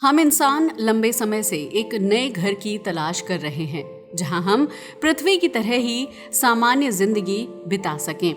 हम इंसान लंबे समय से एक नए घर की तलाश कर रहे हैं जहां हम पृथ्वी की तरह ही सामान्य जिंदगी बिता सकें।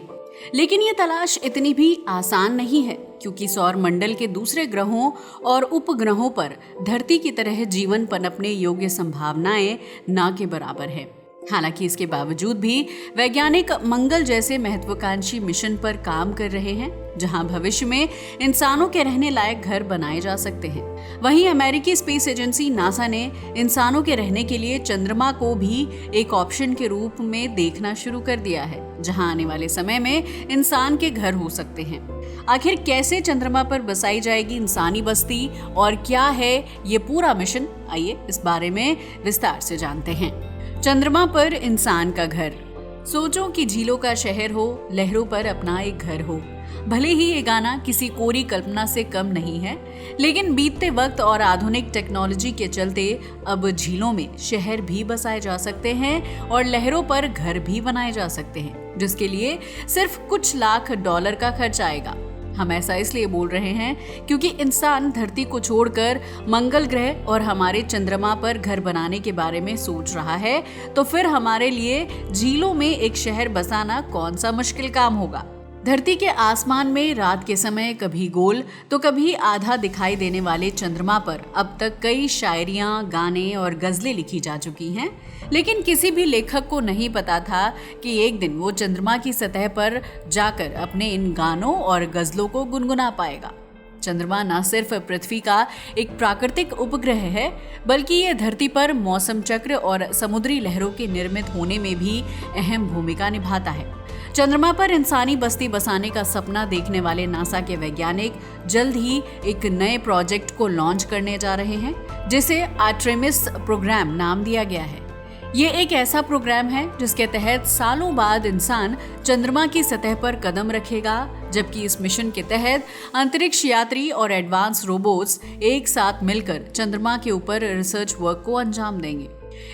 लेकिन ये तलाश इतनी भी आसान नहीं है क्योंकि सौर मंडल के दूसरे ग्रहों और उपग्रहों पर धरती की तरह जीवन पनपने योग्य संभावनाएं ना के बराबर है। हालांकि इसके बावजूद भी वैज्ञानिक मंगल जैसे महत्वाकांक्षी मिशन पर काम कर रहे हैं जहां भविष्य में इंसानों के रहने लायक घर बनाए जा सकते हैं। वहीं अमेरिकी स्पेस एजेंसी नासा ने इंसानों के रहने के लिए चंद्रमा को भी एक ऑप्शन के रूप में देखना शुरू कर दिया है जहां आने वाले समय में इंसान के घर हो सकते हैं। आखिर कैसे चंद्रमा पर बसाई जाएगी इंसानी बस्ती और क्या है ये पूरा मिशन, आइए इस बारे में विस्तार से जानते हैं। चंद्रमा पर इंसान का घर। सोचो कि झीलों का शहर हो, लहरों पर अपना एक घर हो। भले ही ये गाना किसी कोरी कल्पना से कम नहीं है, लेकिन बीतते वक्त और आधुनिक टेक्नोलॉजी के चलते अब झीलों में शहर भी बसाए जा सकते हैं और लहरों पर घर भी बनाए जा सकते हैं, जिसके लिए सिर्फ कुछ लाख डॉलर का खर्च आएगा। हम ऐसा इसलिए बोल रहे हैं क्योंकि इंसान धरती को छोड़कर मंगल ग्रह और हमारे चंद्रमा पर घर बनाने के बारे में सोच रहा है, तो फिर हमारे लिए झीलों में एक शहर बसाना कौन सा मुश्किल काम होगा। धरती के आसमान में रात के समय कभी गोल तो कभी आधा दिखाई देने वाले चंद्रमा पर अब तक कई शायरियां, गाने और गजलें लिखी जा चुकी हैं, लेकिन किसी भी लेखक को नहीं पता था कि एक दिन वो चंद्रमा की सतह पर जाकर अपने इन गानों और गजलों को गुनगुना पाएगा। चंद्रमा न सिर्फ पृथ्वी का एक प्राकृतिक उपग्रह है, बल्कि ये धरती पर मौसम चक्र और समुद्री लहरों के निर्मित होने में भी अहम भूमिका निभाता है। चंद्रमा पर इंसानी बस्ती बसाने का सपना देखने वाले नासा के वैज्ञानिक जल्द ही एक नए प्रोजेक्ट को लॉन्च करने जा रहे हैं, जिसे आर्टेमिस प्रोग्राम नाम दिया गया है। ये एक ऐसा प्रोग्राम है जिसके तहत सालों बाद इंसान चंद्रमा की सतह पर कदम रखेगा, जबकि इस मिशन के तहत अंतरिक्ष यात्री और एडवांस रोबोट्स एक साथ मिलकर चंद्रमा के ऊपर रिसर्च वर्क को अंजाम देंगे।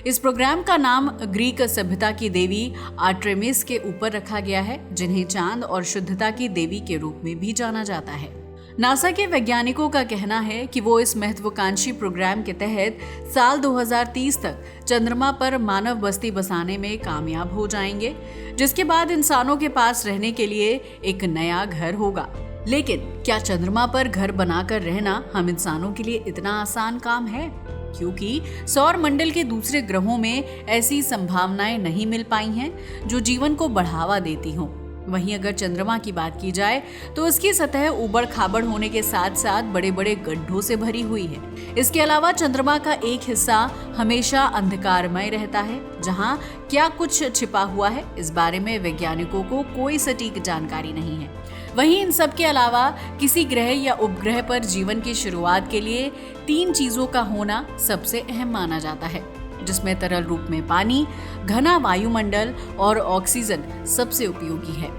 इस प्रोग्राम का नाम ग्रीक सभ्यता की देवी आर्टेमिस के ऊपर रखा गया है, जिन्हें चांद और शुद्धता की देवी के रूप में भी जाना जाता है। नासा के वैज्ञानिकों का कहना है कि वो इस महत्वाकांक्षी प्रोग्राम के तहत साल 2030 तक चंद्रमा पर मानव बस्ती बसाने में कामयाब हो जाएंगे, जिसके बाद इंसानों के पास रहने के लिए एक नया घर होगा। लेकिन क्या चंद्रमा पर घर बनाकर रहना हम इंसानों के लिए इतना आसान काम है? क्योंकि सौर मंडल के दूसरे ग्रहों में ऐसी संभावनाएं नहीं मिल पाई हैं जो जीवन को बढ़ावा देती हों। वहीं अगर चंद्रमा की बात की जाए तो उसकी सतह उबड़ खाबड़ होने के साथ साथ बड़े बड़े गड्ढों से भरी हुई है। इसके अलावा चंद्रमा का एक हिस्सा हमेशा अंधकारमय रहता है, जहां क्या कुछ छिपा हुआ है इस बारे में वैज्ञानिकों को कोई सटीक जानकारी नहीं है। वहीं इन सब के अलावा किसी ग्रह या उपग्रह पर जीवन की शुरुआत के लिए 3 चीजों का होना सबसे अहम माना जाता है, जिसमें तरल रूप में पानी, घना वायुमंडल और ऑक्सीजन सबसे उपयोगी है।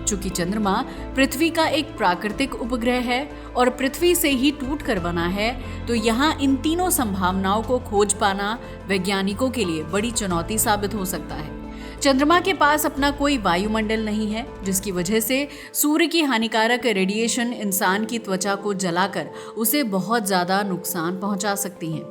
चूंकि चंद्रमा पृथ्वी का एक प्राकृतिक उपग्रह है और पृथ्वी से ही टूटकर बना है, तो यहाँ इन तीनों संभावनाओं को खोज पाना वैज्ञानिकों के लिए बड़ी चुनौती साबित हो सकता है। चंद्रमा के पास अपना कोई वायुमंडल नहीं है, जिसकी वजह से सूर्य की हानिकारक रेडिएशन इंसान की त्वचा को जलाकर उसे बहुत ज्यादा नुकसान पहुंचा सकती है।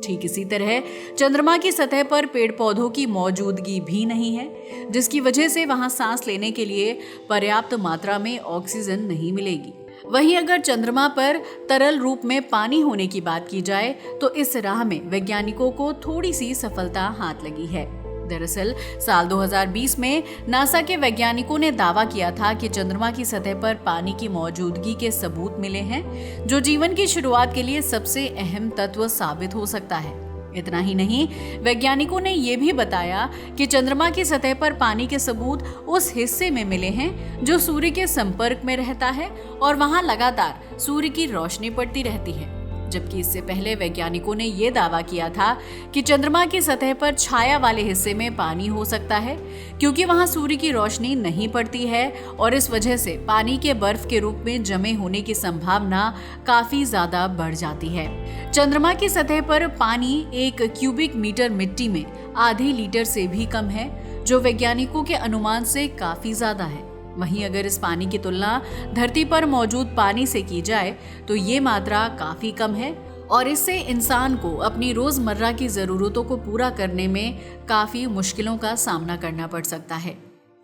ठीक इसी तरह चंद्रमा की सतह पर पेड़ पौधों की मौजूदगी भी नहीं है, जिसकी वजह से वहां सांस लेने के लिए पर्याप्त मात्रा में ऑक्सीजन नहीं मिलेगी। वहीं अगर चंद्रमा पर तरल रूप में पानी होने की बात की जाए तो इस राह में वैज्ञानिकों को थोड़ी सी सफलता हाथ लगी है। दरअसल साल 2020 में नासा के वैज्ञानिकों ने दावा किया था कि चंद्रमा की सतह पर पानी की मौजूदगी के सबूत मिले हैं, जो जीवन की शुरुआत के लिए सबसे अहम तत्व साबित हो सकता है। इतना ही नहीं, वैज्ञानिकों ने यह भी बताया कि चंद्रमा की सतह पर पानी के सबूत उस हिस्से में मिले हैं जो सूर्य के संपर्क में रहता है और वहां लगातार सूर्य की रोशनी पड़ती रहती है। जबकि इससे पहले वैज्ञानिकों ने यह दावा किया था कि चंद्रमा की सतह पर छाया वाले हिस्से में पानी हो सकता है, क्योंकि वहां सूर्य की रोशनी नहीं पड़ती है और इस वजह से पानी के बर्फ के रूप में जमे होने की संभावना काफी ज्यादा बढ़ जाती है। चंद्रमा की सतह पर पानी 1 क्यूबिक मीटर मिट्टी में आधे लीटर से भी कम है, जो वैज्ञानिकों के अनुमान से काफी ज्यादा है। वहीं अगर इस पानी की तुलना धरती पर मौजूद पानी से की जाए तो ये मात्रा काफी कम है और इससे इंसान को अपनी रोजमर्रा की जरूरतों को पूरा करने में काफी मुश्किलों का सामना करना पड़ सकता है।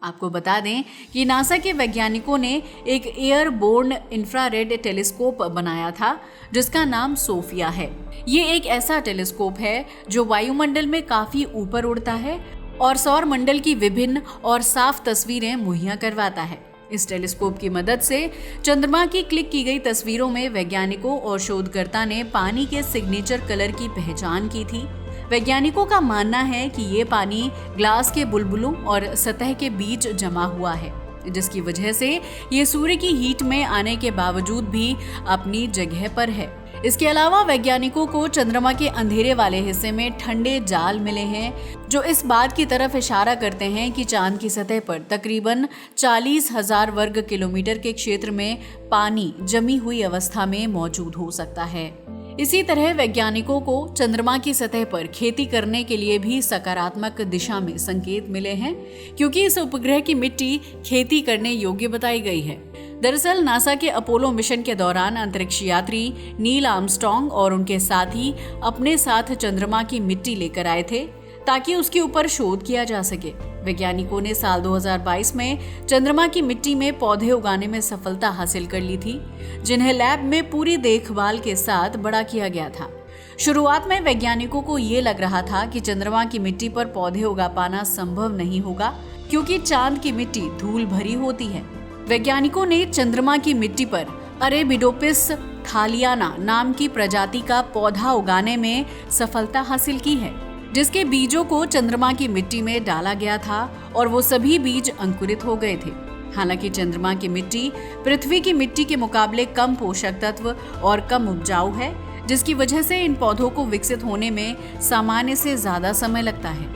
आपको बता दें कि नासा के वैज्ञानिकों ने एक एयरबोर्न इंफ्रारेड टेलीस्कोप बनाया था जिसका नाम सोफिया है। ये एक ऐसा टेलीस्कोप है जो वायुमंडल में काफी ऊपर उड़ता है और सौर मंडल की विभिन्न और साफ तस्वीरें मुहैया करवाता है। इस टेलीस्कोप की मदद से चंद्रमा की क्लिक की गई तस्वीरों में वैज्ञानिकों और शोधकर्ता ने पानी के सिग्नेचर कलर की पहचान की थी। वैज्ञानिकों का मानना है कि ये पानी ग्लास के बुलबुलों और सतह के बीच जमा हुआ है, जिसकी वजह से ये सूर्य की हीट में आने के बावजूद भी अपनी जगह पर है। इसके अलावा वैज्ञानिकों को चंद्रमा के अंधेरे वाले हिस्से में ठंडे जाल मिले हैं जो इस बात की तरफ इशारा करते हैं कि चांद की सतह पर तकरीबन 40,000 वर्ग किलोमीटर के क्षेत्र में पानी जमी हुई अवस्था में मौजूद हो सकता है। इसी तरह वैज्ञानिकों को चंद्रमा की सतह पर खेती करने के लिए भी सकारात्मक दिशा में संकेत मिले हैं, क्योंकि इस उपग्रह की मिट्टी खेती करने योग्य बताई गई है। दरअसल नासा के अपोलो मिशन के दौरान अंतरिक्ष यात्री नील आर्मस्ट्रॉन्ग और उनके साथी अपने साथ चंद्रमा की मिट्टी लेकर आए थे ताकि उसके ऊपर शोध किया जा सके। वैज्ञानिकों ने साल 2022 में चंद्रमा की मिट्टी में पौधे उगाने में सफलता हासिल कर ली थी, जिन्हें लैब में पूरी देखभाल के साथ बड़ा किया गया था। शुरुआत में वैज्ञानिकों को ये लग रहा था कि चंद्रमा की मिट्टी पर पौधे उगा पाना संभव नहीं होगा, क्योंकि चांद की मिट्टी धूल भरी होती है। वैज्ञानिकों ने चंद्रमा की मिट्टी पर अरेबिडोपिस थालियाना नाम की प्रजाति का पौधा उगाने में सफलता हासिल की है, जिसके बीजों को चंद्रमा की मिट्टी में डाला गया था और वो सभी बीज अंकुरित हो गए थे। हालांकि चंद्रमा की मिट्टी पृथ्वी की मिट्टी के मुकाबले कम पोषक तत्व और कम उपजाऊ है, जिसकी वजह से इन पौधों को विकसित होने में सामान्य से ज्यादा समय लगता है।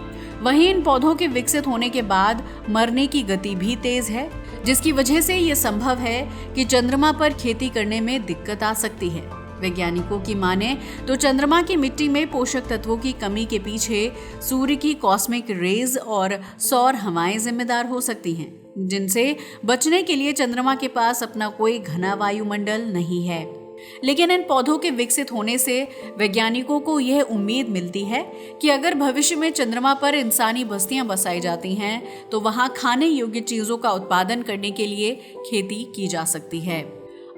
वहीं इन पौधों के विकसित होने के बाद मरने की गति भी तेज है, जिसकी वजह से ये संभव है कि चंद्रमा पर खेती करने में दिक्कत आ सकती है। वैज्ञानिकों की माने तो चंद्रमा की मिट्टी में पोषक तत्वों की कमी के पीछे सूर्य की कॉस्मिक रेज और सौर हवाएं जिम्मेदार हो सकती हैं, जिनसे बचने के लिए चंद्रमा के पास अपना कोई घना वायुमंडल नहीं है। लेकिन इन पौधों के विकसित होने से वैज्ञानिकों को यह उम्मीद मिलती है कि अगर भविष्य में चंद्रमा पर इंसानी बस्तियां बसाई जाती हैं तो वहां खाने योग्य चीजों का उत्पादन करने के लिए खेती की जा सकती है।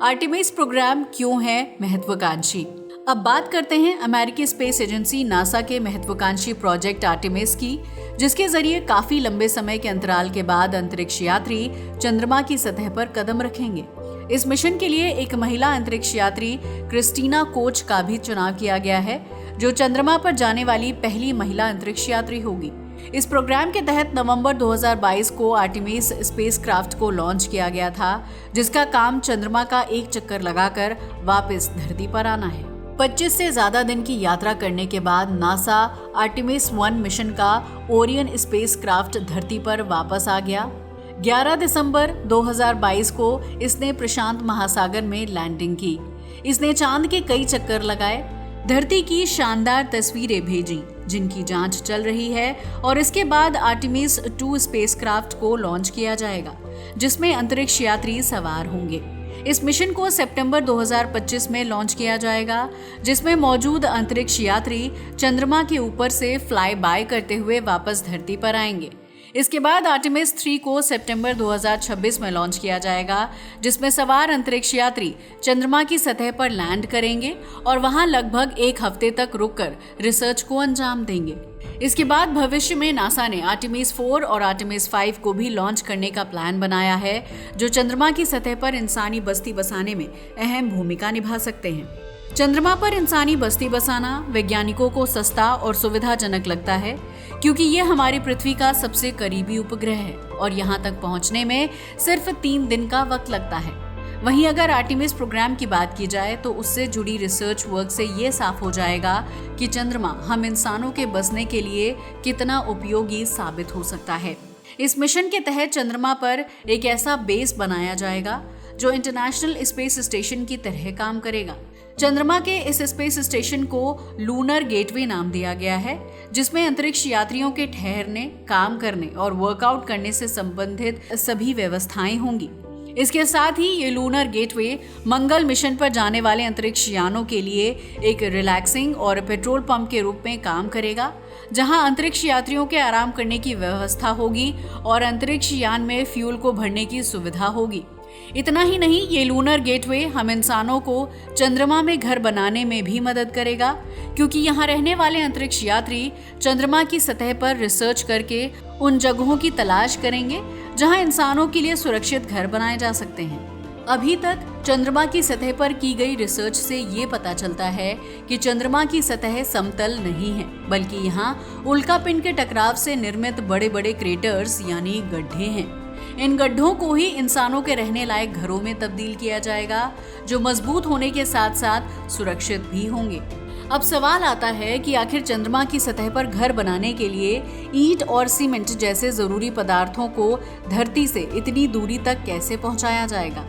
आर्टेमिस प्रोग्राम क्यों है महत्वाकांक्षी? अब बात करते हैं अमेरिकी स्पेस एजेंसी नासा के महत्वाकांक्षी प्रोजेक्ट आर्टेमिस की, जिसके जरिए काफी लंबे समय के अंतराल के बाद अंतरिक्ष यात्री चंद्रमा की सतह पर कदम रखेंगे। इस मिशन के लिए एक महिला अंतरिक्ष यात्री क्रिस्टीना कोच का भी चुनाव किया गया है, जो चंद्रमा पर जाने वाली पहली महिला अंतरिक्ष यात्री होगी। इस प्रोग्राम के तहत नवंबर 2022 को आर्टेमिस स्पेसक्राफ्ट को लॉन्च किया गया था, जिसका काम चंद्रमा का एक चक्कर लगाकर वापस धरती पर आना है। 25 से ज्यादा दिन की यात्रा करने के बाद नासा आर्टेमिस 1 मिशन का ओरियन स्पेसक्राफ्ट धरती पर वापस आ गया। 11 दिसंबर 2022 को इसने प्रशांत महासागर में लैंडिंग की। इसने चांद के कई चक्कर लगाए, धरती की शानदार तस्वीरें भेजी, जिनकी जांच चल रही है, और इसके बाद आर्टेमिस 2 स्पेसक्राफ्ट को लॉन्च किया जाएगा, जिसमें अंतरिक्ष यात्री सवार होंगे। इस मिशन को सितंबर 2025 में लॉन्च किया जाएगा, जिसमें मौजूद अंतरिक्ष यात्री चंद्रमा के ऊपर से फ्लाई बाय करते हुए वापस धरती पर आएंगे। इसके बाद आर्टेमिस 3 को सितंबर 2026 में लॉन्च किया जाएगा, जिसमें सवार अंतरिक्ष यात्री चंद्रमा की सतह पर लैंड करेंगे और वहां लगभग 1 हफ्ते तक रुककर रिसर्च को अंजाम देंगे। इसके बाद भविष्य में नासा ने आर्टेमिस 4 और आर्टेमिस 5 को भी लॉन्च करने का प्लान बनाया है, जो चंद्रमा की सतह पर इंसानी बस्ती बसाने में अहम भूमिका निभा सकते हैं। चंद्रमा पर इंसानी बस्ती बसाना वैज्ञानिकों को सस्ता और सुविधाजनक लगता है, क्योंकि ये हमारी पृथ्वी का सबसे करीबी उपग्रह है और यहाँ तक पहुँचने में सिर्फ 3 दिन का वक्त लगता है। वहीं अगर आर्टेमिस प्रोग्राम की बात की जाए तो उससे जुड़ी रिसर्च वर्क से ये साफ हो जाएगा कि चंद्रमा हम इंसानों के बसने के लिए कितना उपयोगी साबित हो सकता है। इस मिशन के तहत चंद्रमा पर एक ऐसा बेस बनाया जाएगा जो इंटरनेशनल स्पेस स्टेशन की तरह काम करेगा। चंद्रमा के इस स्पेस स्टेशन को लूनर गेटवे नाम दिया गया है, जिसमें अंतरिक्ष यात्रियों के ठहरने, काम करने और वर्कआउट करने से संबंधित सभी व्यवस्थाएं होंगी। इसके साथ ही ये लूनर गेटवे मंगल मिशन पर जाने वाले अंतरिक्ष यानों के लिए एक रिलैक्सिंग और पेट्रोल पंप के रूप में काम करेगा, जहां अंतरिक्ष यात्रियों के आराम करने की व्यवस्था होगी और अंतरिक्ष यान में फ्यूल को भरने की सुविधा होगी। इतना ही नहीं, ये लूनर गेटवे हम इंसानों को चंद्रमा में घर बनाने में भी मदद करेगा, क्योंकि यहाँ रहने वाले अंतरिक्ष यात्री चंद्रमा की सतह पर रिसर्च करके उन जगहों की तलाश करेंगे जहाँ इंसानों के लिए सुरक्षित घर बनाए जा सकते हैं। अभी तक चंद्रमा की सतह पर की गई रिसर्च से ये पता चलता है कि चंद्रमा की सतह समतल नहीं है, बल्कि यहाँ उल्कापिंड के टकराव से निर्मित बड़े बड़े क्रेटर्स यानी गड्ढे हैं। इन गड्ढों को ही इंसानों के रहने लायक घरों में तब्दील किया जाएगा, जो मजबूत होने के साथ साथ सुरक्षित भी होंगे। अब सवाल आता है कि आखिर चंद्रमा की सतह पर घर बनाने के लिए ईंट और सीमेंट जैसे जरूरी पदार्थों को धरती से इतनी दूरी तक कैसे पहुंचाया जाएगा,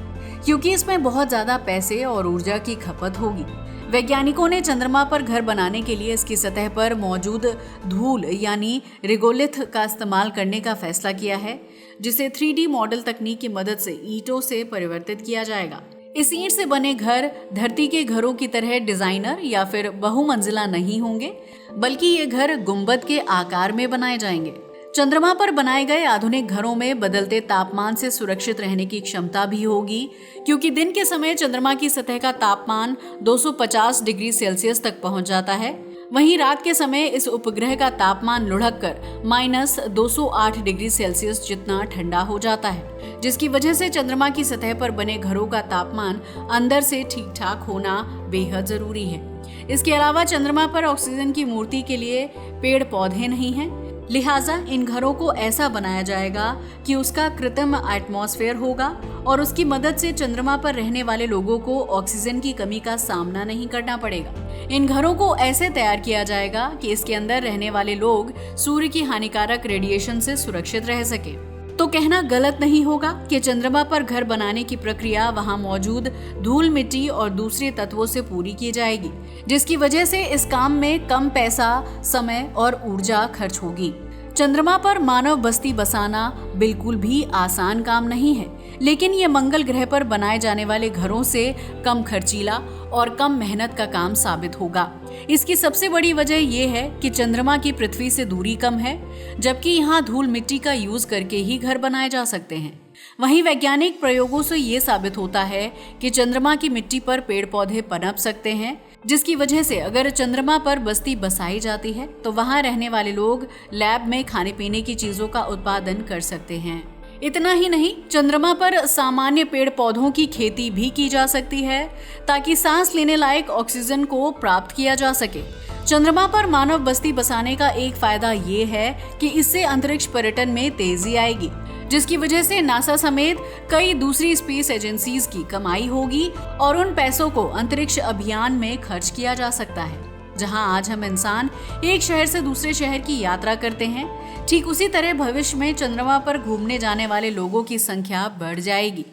क्योंकि इसमें बहुत ज्यादा पैसे और ऊर्जा की खपत होगी। वैज्ञानिकों ने चंद्रमा पर घर बनाने के लिए इसकी सतह पर मौजूद धूल यानी रिगोलिथ का इस्तेमाल करने का फैसला किया है, जिसे 3D मॉडल तकनीक की मदद से ईंटों से परिवर्तित किया जाएगा। इस ईंट से बने घर धरती के घरों की तरह डिजाइनर या फिर बहुमंजिला नहीं होंगे, बल्कि ये घर गुंबद के आकार में बनाए जाएंगे। चंद्रमा पर बनाए गए आधुनिक घरों में बदलते तापमान से सुरक्षित रहने की क्षमता भी होगी, क्योंकि दिन के समय चंद्रमा की सतह का तापमान 250 डिग्री सेल्सियस तक पहुंच जाता है। वहीं रात के समय इस उपग्रह का तापमान लुढ़क कर -208 डिग्री सेल्सियस जितना ठंडा हो जाता है, जिसकी वजह से चंद्रमा की सतह पर बने घरों का तापमान अंदर से ठीक ठाक होना बेहद जरूरी है। इसके अलावा चंद्रमा पर ऑक्सीजन की मूर्ति के लिए पेड़ पौधे नहीं हैं, लिहाजा इन घरों को ऐसा बनाया जाएगा कि उसका कृत्रिम एटमॉस्फेयर होगा और उसकी मदद से चंद्रमा पर रहने वाले लोगों को ऑक्सीजन की कमी का सामना नहीं करना पड़ेगा। इन घरों को ऐसे तैयार किया जाएगा कि इसके अंदर रहने वाले लोग सूर्य की हानिकारक रेडिएशन से सुरक्षित रह सके। तो कहना गलत नहीं होगा कि चंद्रमा पर घर बनाने की प्रक्रिया वहां मौजूद धूल, मिट्टी और दूसरे तत्वों से पूरी की जाएगी, जिसकी वजह से इस काम में कम पैसा, समय और ऊर्जा खर्च होगी। चंद्रमा पर मानव बस्ती बसाना बिल्कुल भी आसान काम नहीं है, लेकिन ये मंगल ग्रह पर बनाए जाने वाले घरों से कम खर्चीला और कम मेहनत का काम साबित होगा। इसकी सबसे बड़ी वजह यह है कि चंद्रमा की पृथ्वी से दूरी कम है, जबकि यहाँ धूल मिट्टी का यूज करके ही घर बनाए जा सकते हैं। वहीं वैज्ञानिक प्रयोगों से ये साबित होता है कि चंद्रमा की मिट्टी पर पेड़ पौधे पनप सकते हैं, जिसकी वजह से अगर चंद्रमा पर बस्ती बसाई जाती है तो वहां रहने वाले लोग लैब में खाने पीने की चीजों का उत्पादन कर सकते हैं। इतना ही नहीं, चंद्रमा पर सामान्य पेड़ पौधों की खेती भी की जा सकती है, ताकि सांस लेने लायक ऑक्सीजन को प्राप्त किया जा सके। चंद्रमा पर मानव बस्ती बसाने का एक फायदा ये है कि इससे अंतरिक्ष पर्यटन में तेजी आएगी, जिसकी वजह से नासा समेत कई दूसरी स्पेस एजेंसीज की कमाई होगी और उन पैसों को अंतरिक्ष अभियान में खर्च किया जा सकता है। जहां आज हम इंसान एक शहर से दूसरे शहर की यात्रा करते हैं, ठीक उसी तरह भविष्य में चंद्रमा पर घूमने जाने वाले लोगों की संख्या बढ़ जाएगी।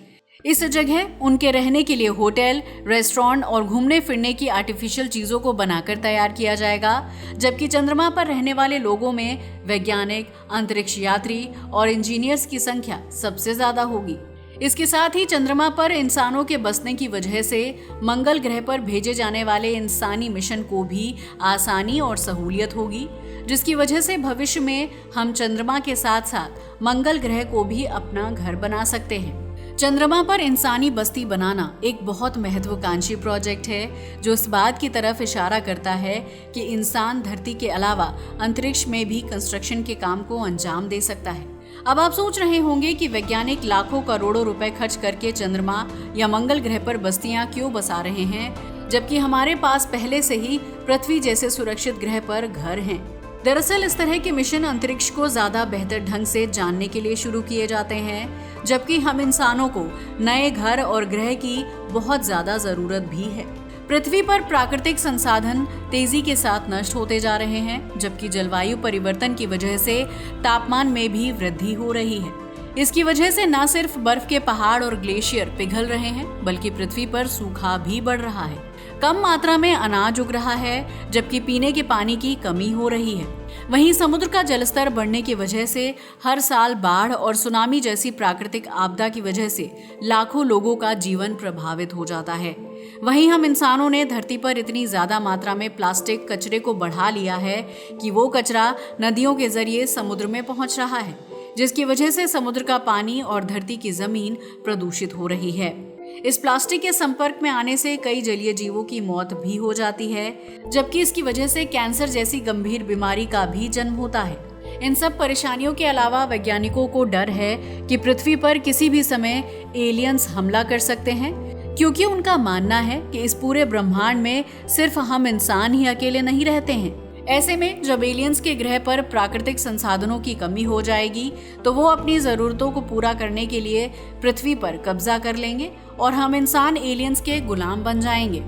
इस जगह उनके रहने के लिए होटल, रेस्टोरेंट और घूमने फिरने की आर्टिफिशियल चीजों को बनाकर तैयार किया जाएगा, जबकि चंद्रमा पर रहने वाले लोगों में वैज्ञानिक, अंतरिक्ष यात्री और इंजीनियर्स की संख्या सबसे ज्यादा होगी। इसके साथ ही चंद्रमा पर इंसानों के बसने की वजह से मंगल ग्रह पर भेजे जाने वाले इंसानी मिशन को भी आसानी और सहूलियत होगी, जिसकी वजह से भविष्य में हम चंद्रमा के साथ साथ मंगल ग्रह को भी अपना घर बना सकते हैं। चंद्रमा पर इंसानी बस्ती बनाना एक बहुत महत्वाकांक्षी प्रोजेक्ट है, जो इस बात की तरफ इशारा करता है कि इंसान धरती के अलावा अंतरिक्ष में भी कंस्ट्रक्शन के काम को अंजाम दे सकता है। अब आप सोच रहे होंगे कि वैज्ञानिक लाखों करोड़ों रुपए खर्च करके चंद्रमा या मंगल ग्रह पर बस्तियां क्यों बसा रहे हैं, जबकि हमारे पास पहले से ही पृथ्वी जैसे सुरक्षित ग्रह पर घर हैं। दरअसल इस तरह के मिशन अंतरिक्ष को ज्यादा बेहतर ढंग से जानने के लिए शुरू किए जाते हैं, जबकि हम इंसानों को नए घर और ग्रह की बहुत ज्यादा जरूरत भी है। पृथ्वी पर प्राकृतिक संसाधन तेजी के साथ नष्ट होते जा रहे हैं, जबकि जलवायु परिवर्तन की वजह से तापमान में भी वृद्धि हो रही है। इसकी वजह से न सिर्फ बर्फ के पहाड़ और ग्लेशियर पिघल रहे हैं, बल्कि पृथ्वी पर सूखा भी बढ़ रहा है। कम मात्रा में अनाज उग रहा है, जबकि पीने के पानी की कमी हो रही है। वहीं समुद्र का जलस्तर बढ़ने की वजह से हर साल बाढ़ और सुनामी जैसी प्राकृतिक आपदा की वजह से लाखों लोगों का जीवन प्रभावित हो जाता है। वहीं हम इंसानों ने धरती पर इतनी ज्यादा मात्रा में प्लास्टिक कचरे को बढ़ा लिया है कि वो कचरा नदियों के जरिए समुद्र में पहुंच रहा है, जिसकी वजह से समुद्र का पानी और धरती की जमीन प्रदूषित हो रही है। इस प्लास्टिक के संपर्क में आने से कई जलीय जीवों की मौत भी हो जाती है, जबकि इसकी वजह से कैंसर जैसी गंभीर बीमारी का भी जन्म होता है। इन सब परेशानियों के अलावा वैज्ञानिकों को डर है कि पृथ्वी पर किसी भी समय एलियंस हमला कर सकते हैं, क्योंकि उनका मानना है कि इस पूरे ब्रह्मांड में सिर्फ हम इंसान ही अकेले नहीं रहते हैं। ऐसे में जब एलियंस के ग्रह पर प्राकृतिक संसाधनों की कमी हो जाएगी तो वो अपनी जरूरतों को पूरा करने के लिए पृथ्वी पर कब्जा कर लेंगे और हम इंसान एलियंस के गुलाम बन जाएंगे।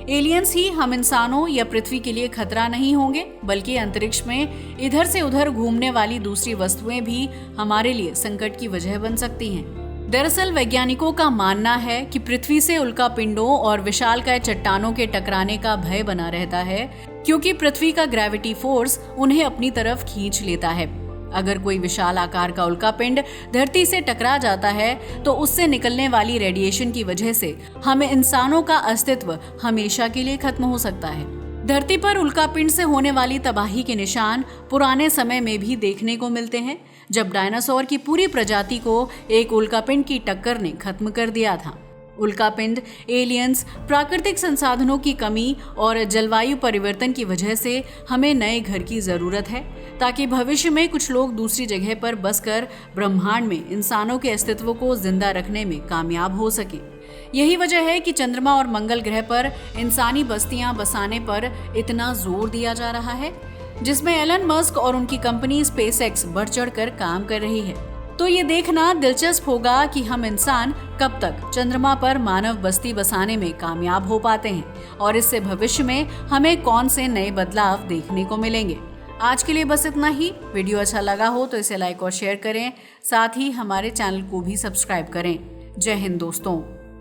एलियंस ही हम इंसानों या पृथ्वी के लिए खतरा नहीं होंगे, बल्कि अंतरिक्ष में इधर से उधर घूमने वाली दूसरी वस्तुएं भी हमारे लिए संकट की वजह बन सकती हैं। दरअसल वैज्ञानिकों का मानना है कि पृथ्वी से उल्कापिंडों और विशालकाय चट्टानों के टकराने का भय बना रहता है, क्योंकि पृथ्वी का ग्रेविटी फोर्स उन्हें अपनी तरफ खींच लेता है। अगर कोई विशाल आकार का उल्कापिंड धरती से टकरा जाता है तो उससे निकलने वाली रेडिएशन की वजह से हम इंसानों का अस्तित्व हमेशा के लिए खत्म हो सकता है। धरती पर उल्कापिंड से होने वाली तबाही के निशान पुराने समय में भी देखने को मिलते हैं, जब डायनासोर की पूरी प्रजाति को एक उल्कापिंड की टक्कर ने खत्म कर दिया था। उल्कापिंड, एलियंस, प्राकृतिक संसाधनों की कमी और जलवायु परिवर्तन की वजह से हमें नए घर की जरूरत है, ताकि भविष्य में कुछ लोग दूसरी जगह पर बसकर ब्रह्मांड में इंसानों के अस्तित्व को जिंदा रखने में कामयाब हो सके। यही वजह है कि चंद्रमा और मंगल ग्रह पर इंसानी बस्तियां बसाने पर इतना जोर दिया जा रहा है, जिसमें एलन मस्क और उनकी कंपनी स्पेसएक्स बढ़ चढ़कर काम कर रही है। तो ये देखना दिलचस्प होगा कि हम इंसान कब तक चंद्रमा पर मानव बस्ती बसाने में कामयाब हो पाते हैं और इससे भविष्य में हमें कौन से नए बदलाव देखने को मिलेंगे। आज के लिए बस इतना ही। वीडियो अच्छा लगा हो तो इसे लाइक और शेयर करें, साथ ही हमारे चैनल को भी सब्सक्राइब करें। जय हिंद दोस्तों।